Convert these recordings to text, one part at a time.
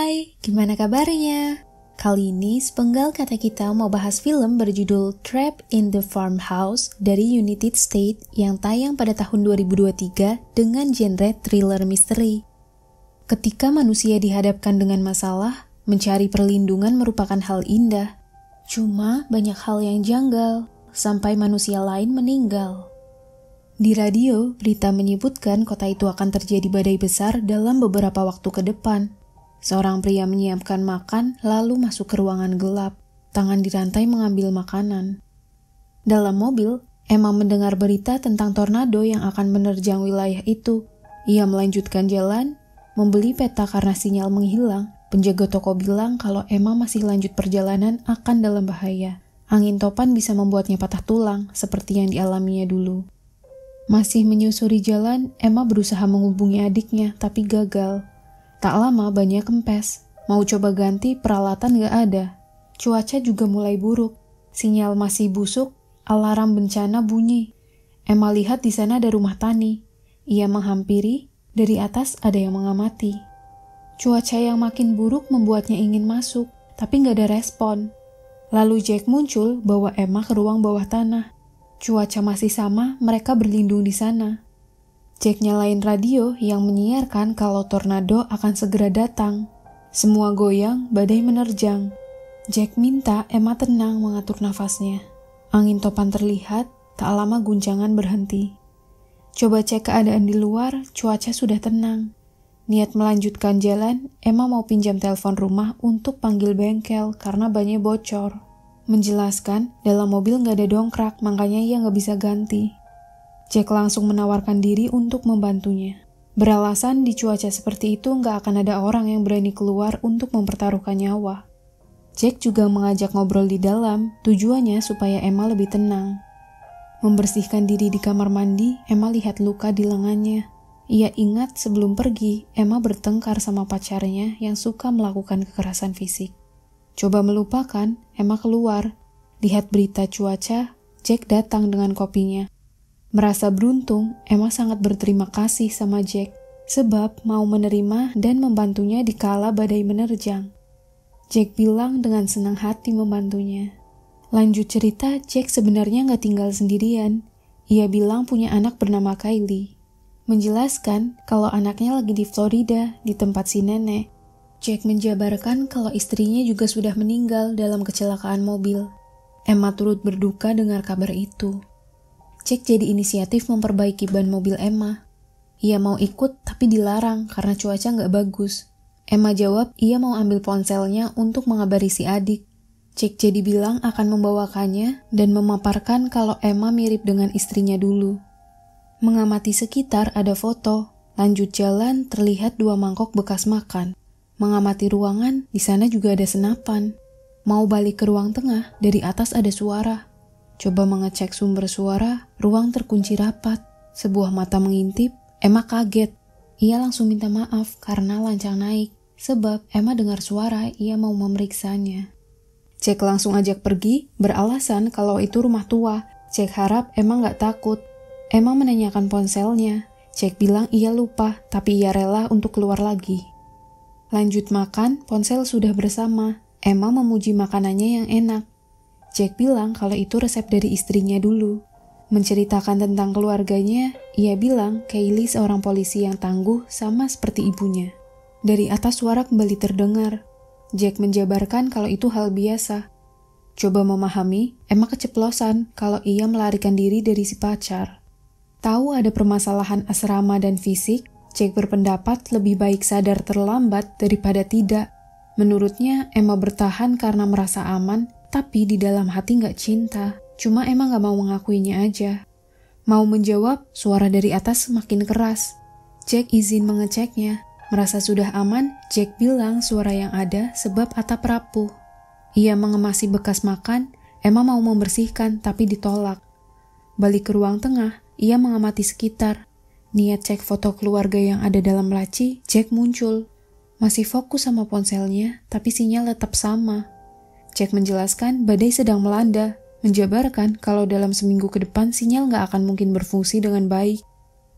Hai, gimana kabarnya? Kali ini sepenggal kata kita mau bahas film berjudul Trapped in the Farmhouse dari United States yang tayang pada tahun 2023 dengan genre thriller misteri. Ketika manusia dihadapkan dengan masalah, mencari perlindungan merupakan hal indah. Cuma banyak hal yang janggal, sampai manusia lain meninggal. Di radio, berita menyebutkan kota itu akan terjadi badai besar dalam beberapa waktu ke depan. Seorang pria menyiapkan makan, lalu masuk ke ruangan gelap. Tangan dirantai mengambil makanan. Dalam mobil, Emma mendengar berita tentang tornado yang akan menerjang wilayah itu. Ia melanjutkan jalan, membeli peta karena sinyal menghilang. Penjaga toko bilang kalau Emma masih lanjut perjalanan akan dalam bahaya. Angin topan bisa membuatnya patah tulang, seperti yang dialaminya dulu. Masih menyusuri jalan, Emma berusaha menghubungi adiknya, tapi gagal. Tak lama bannya kempes. Mau coba ganti, peralatan gak ada. Cuaca juga mulai buruk. Sinyal masih busuk, alarm bencana bunyi. Emma lihat di sana ada rumah tani. Ia menghampiri, dari atas ada yang mengamati. Cuaca yang makin buruk membuatnya ingin masuk, tapi gak ada respon. Lalu Jack muncul, bawa Emma ke ruang bawah tanah. Cuaca masih sama, mereka berlindung di sana. Jack nyalain radio yang menyiarkan kalau tornado akan segera datang. Semua goyang, badai menerjang. Jack minta Emma tenang mengatur nafasnya. Angin topan terlihat, tak lama guncangan berhenti. Coba cek keadaan di luar, cuaca sudah tenang. Niat melanjutkan jalan, Emma mau pinjam telepon rumah untuk panggil bengkel karena bannya bocor. Menjelaskan, dalam mobil gak ada dongkrak, makanya ia gak bisa ganti. Jack langsung menawarkan diri untuk membantunya. Beralasan di cuaca seperti itu gak akan ada orang yang berani keluar untuk mempertaruhkan nyawa. Jack juga mengajak ngobrol di dalam, tujuannya supaya Emma lebih tenang. Membersihkan diri di kamar mandi, Emma lihat luka di lengannya. Ia ingat sebelum pergi, Emma bertengkar sama pacarnya yang suka melakukan kekerasan fisik. Coba melupakan, Emma keluar. Lihat berita cuaca, Jack datang dengan kopinya. Merasa beruntung, Emma sangat berterima kasih sama Jack, sebab mau menerima dan membantunya di kala badai menerjang. Jack bilang dengan senang hati membantunya. Lanjut cerita, Jack sebenarnya gak tinggal sendirian. Ia bilang punya anak bernama Kylie. Menjelaskan kalau anaknya lagi di Florida, di tempat si nenek. Jack menjabarkan kalau istrinya juga sudah meninggal dalam kecelakaan mobil. Emma turut berduka dengar kabar itu. Jack jadi inisiatif memperbaiki ban mobil Emma. Ia mau ikut tapi dilarang karena cuaca nggak bagus. Emma jawab ia mau ambil ponselnya untuk mengabari si adik. Jack jadi bilang akan membawakannya dan memaparkan kalau Emma mirip dengan istrinya dulu. Mengamati sekitar ada foto. Lanjut jalan terlihat 2 mangkok bekas makan. Mengamati ruangan, di sana juga ada senapan. Mau balik ke ruang tengah, dari atas ada suara. Coba mengecek sumber suara, ruang terkunci rapat. Sebuah mata mengintip, Emma kaget. Ia langsung minta maaf karena lancang naik. Sebab Emma dengar suara, ia mau memeriksanya. Jack langsung ajak pergi, beralasan kalau itu rumah tua. Jack harap Emma gak takut. Emma menanyakan ponselnya. Jack bilang ia lupa, tapi ia rela untuk keluar lagi. Lanjut makan, ponsel sudah bersama. Emma memuji makanannya yang enak. Jack bilang kalau itu resep dari istrinya dulu. Menceritakan tentang keluarganya, ia bilang Kylie seorang polisi yang tangguh sama seperti ibunya. Dari atas suara kembali terdengar. Jack menjabarkan kalau itu hal biasa. Coba memahami, Emma keceplosan kalau ia melarikan diri dari si pacar. Tahu ada permasalahan asrama dan fisik, Jack berpendapat lebih baik sadar terlambat daripada tidak. Menurutnya, Emma bertahan karena merasa aman, tapi di dalam hati gak cinta. Cuma Emma gak mau mengakuinya aja. Mau menjawab, suara dari atas semakin keras. Jack izin mengeceknya. Merasa sudah aman, Jack bilang suara yang ada sebab atap rapuh. Ia mengemasi bekas makan, Emma mau membersihkan tapi ditolak. Balik ke ruang tengah, ia mengamati sekitar. Niat cek foto keluarga yang ada dalam laci, Jack muncul. Masih fokus sama ponselnya, tapi sinyal tetap sama. Jack menjelaskan badai sedang melanda, menjabarkan kalau dalam seminggu ke depan sinyal gak akan mungkin berfungsi dengan baik.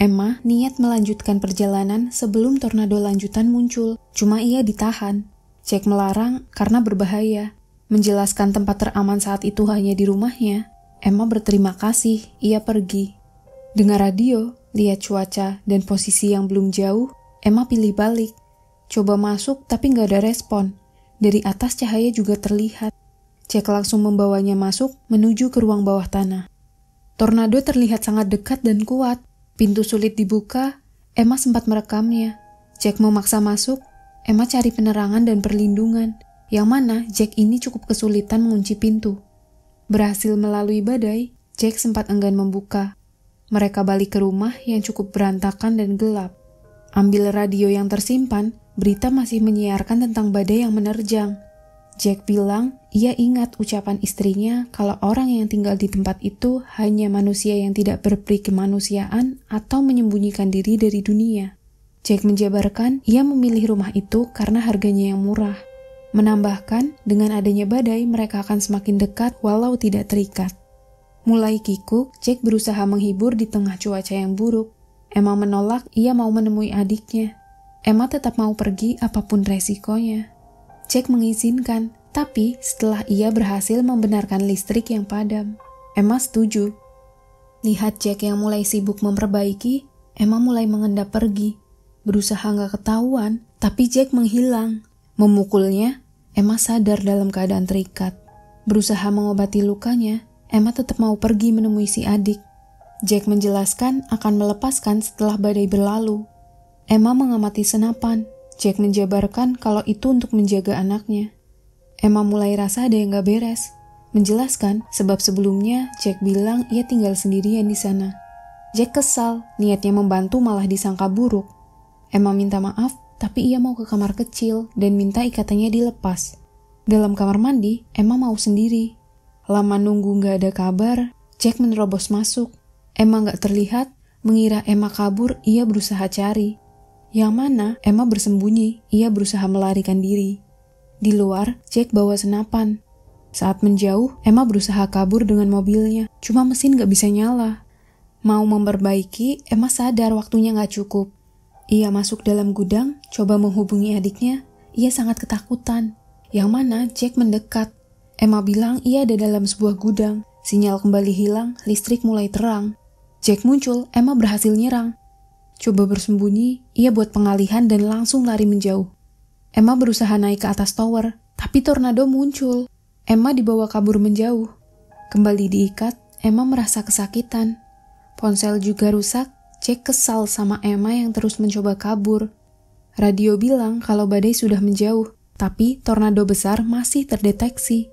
Emma niat melanjutkan perjalanan sebelum tornado lanjutan muncul, cuma ia ditahan. Jack melarang karena berbahaya. Menjelaskan tempat teraman saat itu hanya di rumahnya. Emma berterima kasih, ia pergi. Dengar radio, lihat cuaca, dan posisi yang belum jauh, Emma pilih balik. Coba masuk tapi nggak ada respon. Dari atas cahaya juga terlihat. Jack langsung membawanya masuk menuju ke ruang bawah tanah. Tornado terlihat sangat dekat dan kuat. Pintu sulit dibuka, Emma sempat merekamnya. Jack memaksa masuk, Emma cari penerangan dan perlindungan, yang mana Jack ini cukup kesulitan mengunci pintu. Berhasil melalui badai, Jack sempat enggan membuka. Mereka balik ke rumah yang cukup berantakan dan gelap. Ambil radio yang tersimpan, berita masih menyiarkan tentang badai yang menerjang. Jack bilang ia ingat ucapan istrinya kalau orang yang tinggal di tempat itu hanya manusia yang tidak berperi kemanusiaan atau menyembunyikan diri dari dunia. Jack menjabarkan ia memilih rumah itu karena harganya yang murah. Menambahkan, dengan adanya badai mereka akan semakin dekat walau tidak terikat. Mulai kikuk, Jack berusaha menghibur di tengah cuaca yang buruk. Emma menolak, ia mau menemui adiknya. Emma tetap mau pergi apapun resikonya. Jack mengizinkan, tapi setelah ia berhasil membenarkan listrik yang padam. Emma setuju. Lihat Jack yang mulai sibuk memperbaiki, Emma mulai mengendap pergi. Berusaha nggak ketahuan, tapi Jack menghilang. Memukulnya, Emma sadar dalam keadaan terikat. Berusaha mengobati lukanya, Emma tetap mau pergi menemui si adik. Jack menjelaskan akan melepaskan setelah badai berlalu. Emma mengamati senapan. Jack menjabarkan kalau itu untuk menjaga anaknya. Emma mulai rasa ada yang gak beres. Menjelaskan sebab sebelumnya Jack bilang ia tinggal sendirian di sana. Jack kesal, niatnya membantu malah disangka buruk. Emma minta maaf, tapi ia mau ke kamar kecil dan minta ikatannya dilepas. Dalam kamar mandi, Emma mau sendiri. Lama nunggu gak ada kabar, Jack menerobos masuk. Emma gak terlihat, mengira Emma kabur, ia berusaha cari. Yang mana Emma bersembunyi, ia berusaha melarikan diri. Di luar, Jack bawa senapan. Saat menjauh, Emma berusaha kabur dengan mobilnya, cuma mesin gak bisa nyala. Mau memperbaiki, Emma sadar waktunya gak cukup. Ia masuk dalam gudang, coba menghubungi adiknya, ia sangat ketakutan. Yang mana Jack mendekat. Emma bilang ia ada dalam sebuah gudang, sinyal kembali hilang, listrik mulai terang. Jack muncul, Emma berhasil nyerang. Coba bersembunyi, ia buat pengalihan dan langsung lari menjauh. Emma berusaha naik ke atas tower, tapi tornado muncul. Emma dibawa kabur menjauh. Kembali diikat, Emma merasa kesakitan. Ponsel juga rusak, Jack kesal sama Emma yang terus mencoba kabur. Radio bilang kalau badai sudah menjauh, tapi tornado besar masih terdeteksi.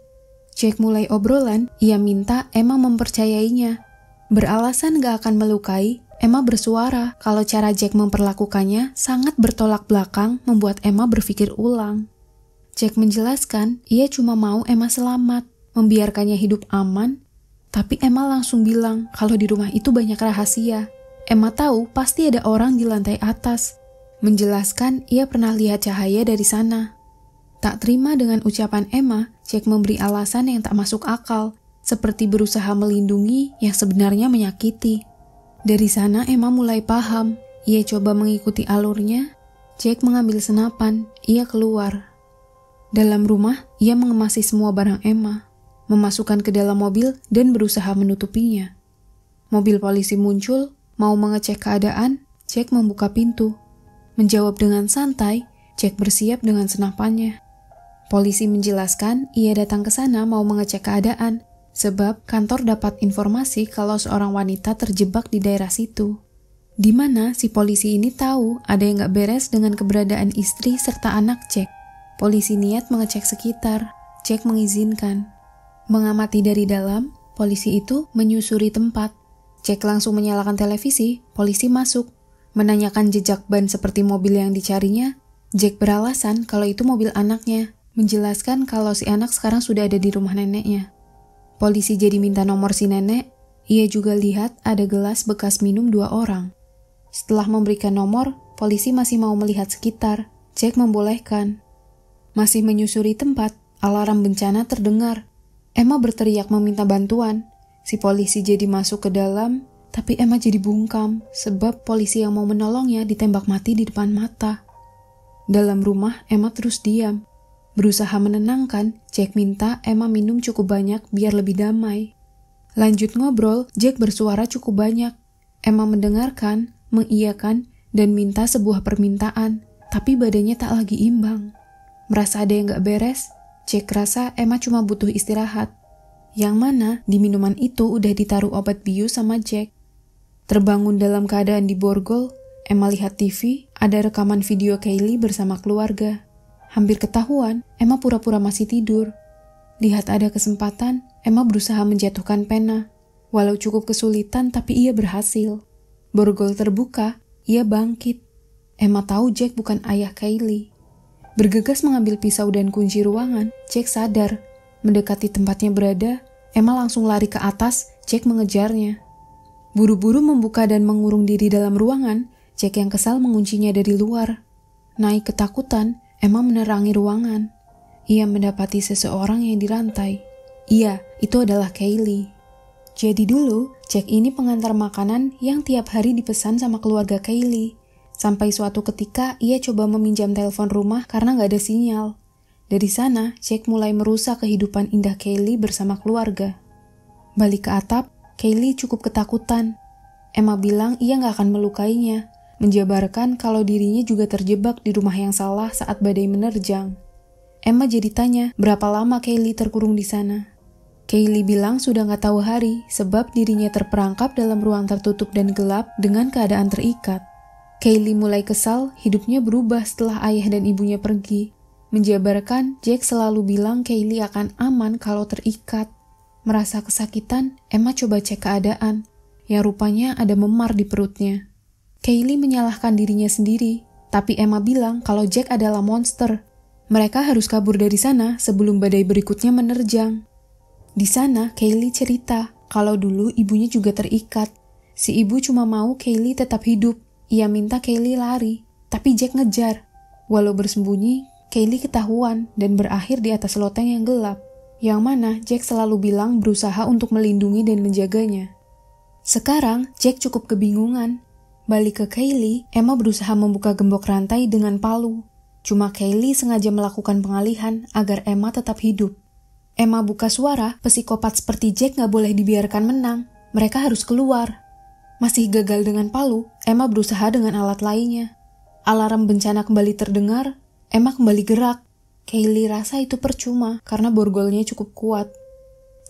Jack mulai obrolan, ia minta Emma mempercayainya. Beralasan gak akan melukai, Emma bersuara kalau cara Jack memperlakukannya sangat bertolak belakang membuat Emma berpikir ulang. Jack menjelaskan ia cuma mau Emma selamat, membiarkannya hidup aman, tapi Emma langsung bilang kalau di rumah itu banyak rahasia. Emma tahu pasti ada orang di lantai atas. Menjelaskan ia pernah lihat cahaya dari sana. Tak terima dengan ucapan Emma, Jack memberi alasan yang tak masuk akal, seperti berusaha melindungi yang sebenarnya menyakiti. Dari sana Emma mulai paham, ia coba mengikuti alurnya. Jack mengambil senapan, ia keluar. Dalam rumah, ia mengemasi semua barang Emma, memasukkan ke dalam mobil dan berusaha menutupinya. Mobil polisi muncul, mau mengecek keadaan, Jack membuka pintu. Menjawab dengan santai, Jack bersiap dengan senapannya. Polisi menjelaskan ia datang ke sana mau mengecek keadaan, sebab kantor dapat informasi kalau seorang wanita terjebak di daerah situ. Di mana si polisi ini tahu ada yang gak beres dengan keberadaan istri serta anak Jack. Polisi niat mengecek sekitar, Jack mengizinkan. Mengamati dari dalam, polisi itu menyusuri tempat. Jack langsung menyalakan televisi, polisi masuk. Menanyakan jejak ban seperti mobil yang dicarinya, Jack beralasan kalau itu mobil anaknya, menjelaskan kalau si anak sekarang sudah ada di rumah neneknya. Polisi jadi minta nomor si nenek, ia juga lihat ada gelas bekas minum 2 orang. Setelah memberikan nomor, polisi masih mau melihat sekitar, Jack membolehkan. Masih menyusuri tempat, alarm bencana terdengar. Emma berteriak meminta bantuan, si polisi jadi masuk ke dalam, Tapi Emma jadi bungkam sebab polisi yang mau menolongnya ditembak mati di depan mata. Dalam rumah, Emma terus diam. Berusaha menenangkan, Jack minta Emma minum cukup banyak biar lebih damai. Lanjut ngobrol, Jack bersuara cukup banyak. Emma mendengarkan, mengiyakan, dan minta sebuah permintaan, tapi badannya tak lagi imbang. Merasa ada yang gak beres, Jack rasa Emma cuma butuh istirahat. Yang mana di minuman itu udah ditaruh obat bius sama Jack. Terbangun dalam keadaan diborgol, Emma lihat TV, ada rekaman video Kaylee bersama keluarga. Hampir ketahuan, Emma pura-pura masih tidur. Lihat ada kesempatan, Emma berusaha menjatuhkan pena. Walau cukup kesulitan, tapi ia berhasil. Borgol terbuka, ia bangkit. Emma tahu Jack bukan ayah Kaylee. Bergegas mengambil pisau dan kunci ruangan, Jack sadar. Mendekati tempatnya berada, Emma langsung lari ke atas, Jack mengejarnya. Buru-buru membuka dan mengurung diri dalam ruangan, Jack yang kesal menguncinya dari luar. Naik ketakutan, Emma menerangi ruangan. Ia mendapati seseorang yang dirantai. Iya, itu adalah Kaylee. Jadi dulu, Jack ini pengantar makanan yang tiap hari dipesan sama keluarga Kaylee. Sampai suatu ketika, ia coba meminjam telepon rumah karena gak ada sinyal. Dari sana, Jack mulai merusak kehidupan indah Kaylee bersama keluarga. Balik ke atap, Kaylee cukup ketakutan. Emma bilang ia gak akan melukainya, menjabarkan kalau dirinya juga terjebak di rumah yang salah saat badai menerjang. Emma jadi tanya berapa lama Kaylee terkurung di sana. Kaylee bilang sudah gak tahu hari sebab dirinya terperangkap dalam ruang tertutup dan gelap dengan keadaan terikat. Kaylee mulai kesal, hidupnya berubah setelah ayah dan ibunya pergi. Menjabarkan Jack selalu bilang Kaylee akan aman kalau terikat. Merasa kesakitan, Emma coba cek keadaan, yang rupanya ada memar di perutnya. Kaylee menyalahkan dirinya sendiri, tapi Emma bilang kalau Jack adalah monster. Mereka harus kabur dari sana sebelum badai berikutnya menerjang. Di sana, Kaylee cerita kalau dulu ibunya juga terikat. Si ibu cuma mau Kaylee tetap hidup. Ia minta Kaylee lari, tapi Jack ngejar. Walau bersembunyi, Kaylee ketahuan dan berakhir di atas loteng yang gelap. Yang mana Jack selalu bilang berusaha untuk melindungi dan menjaganya. Sekarang, Jack cukup kebingungan. Balik ke Kaylee, Emma berusaha membuka gembok rantai dengan palu. Cuma Kaylee sengaja melakukan pengalihan agar Emma tetap hidup. Emma buka suara, psikopat seperti Jack gak boleh dibiarkan menang. Mereka harus keluar. Masih gagal dengan palu, Emma berusaha dengan alat lainnya. Alarm bencana kembali terdengar, Emma kembali gerak. Kaylee rasa itu percuma karena borgolnya cukup kuat.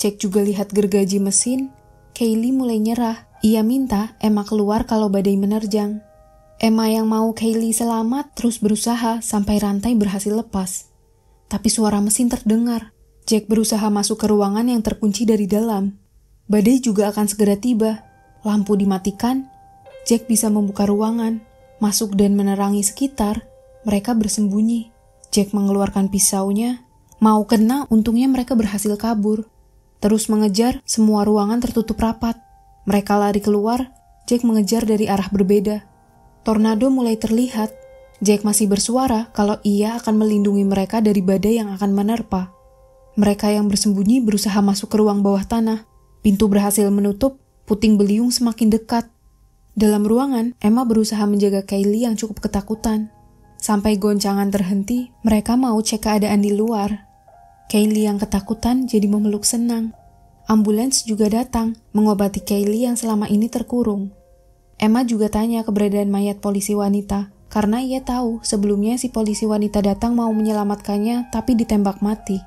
Jack juga lihat gergaji mesin. Kaylee mulai nyerah. Ia minta Emma keluar kalau badai menerjang. Emma yang mau Kaylee selamat terus berusaha sampai rantai berhasil lepas. Tapi suara mesin terdengar. Jack berusaha masuk ke ruangan yang terkunci dari dalam. Badai juga akan segera tiba. Lampu dimatikan. Jack bisa membuka ruangan, masuk dan menerangi sekitar. Mereka bersembunyi. Jack mengeluarkan pisaunya. Mau kena, untungnya mereka berhasil kabur. Terus mengejar, semua ruangan tertutup rapat. Mereka lari keluar, Jack mengejar dari arah berbeda. Tornado mulai terlihat. Jack masih bersuara kalau ia akan melindungi mereka dari badai yang akan menerpa. Mereka yang bersembunyi berusaha masuk ke ruang bawah tanah. Pintu berhasil menutup, puting beliung semakin dekat. Dalam ruangan, Emma berusaha menjaga Kaylee yang cukup ketakutan. Sampai goncangan terhenti, mereka mau cek keadaan di luar. Kaylee yang ketakutan jadi memeluk senang. Ambulans juga datang, mengobati Kaylee yang selama ini terkurung. Emma juga tanya keberadaan mayat polisi wanita, karena ia tahu sebelumnya si polisi wanita datang mau menyelamatkannya tapi ditembak mati.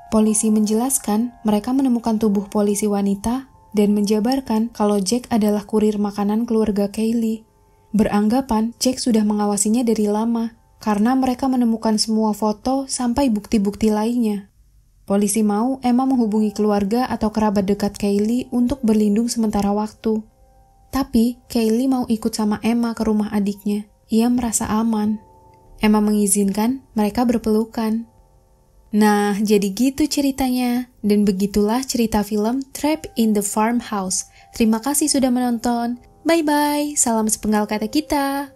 Polisi menjelaskan mereka menemukan tubuh polisi wanita dan menjabarkan kalau Jack adalah kurir makanan keluarga Kaylee. Beranggapan Jack sudah mengawasinya dari lama, karena mereka menemukan semua foto sampai bukti-bukti lainnya. Polisi mau Emma menghubungi keluarga atau kerabat dekat Kaylee untuk berlindung sementara waktu. Tapi Kaylee mau ikut sama Emma ke rumah adiknya. Ia merasa aman. Emma mengizinkan mereka berpelukan. Nah, jadi gitu ceritanya. Dan begitulah cerita film Trapped in the Farmhouse. Terima kasih sudah menonton. Bye-bye, salam sepenggal kata kita.